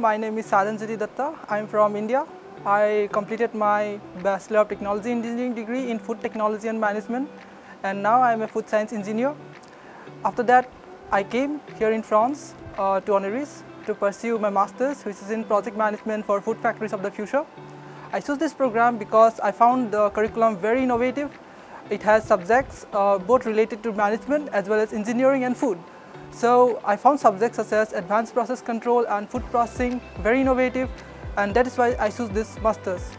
my name is Sadhan. I am from India. I completed my Bachelor of Technology Engineering degree in Food Technology and Management, and now I am a food science engineer. After that, I came here in France to Honoris to pursue my master's, which is in Project Management for Food Factories of the Future. I chose this program because I found the curriculum very innovative. It has subjects both related to management as well as engineering and food. So I found subjects such as advanced process control and food processing very innovative, and that is why I chose this master's.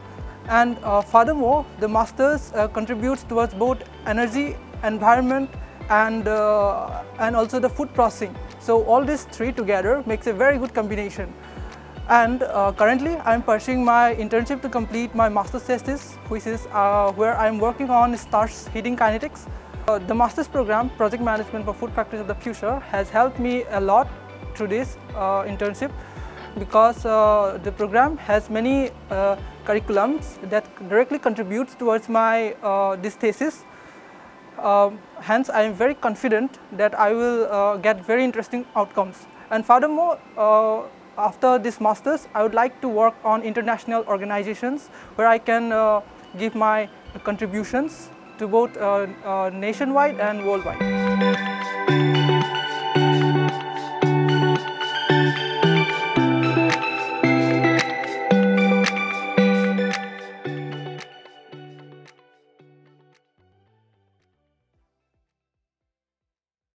And furthermore, the master's contributes towards both energy, environment, and also the food processing. So all these three together makes a very good combination. And currently I am pursuing my internship to complete my master's thesis, which is where I am working on starch heating kinetics. The master's program, Project Management for Food Factories of the Future, has helped me a lot through this internship, because the program has many curriculums that directly contributes towards my this thesis. Hence, I am very confident that I will get very interesting outcomes. And furthermore, after this master's, I would like to work on international organizations where I can give my contributions to both nationwide and worldwide.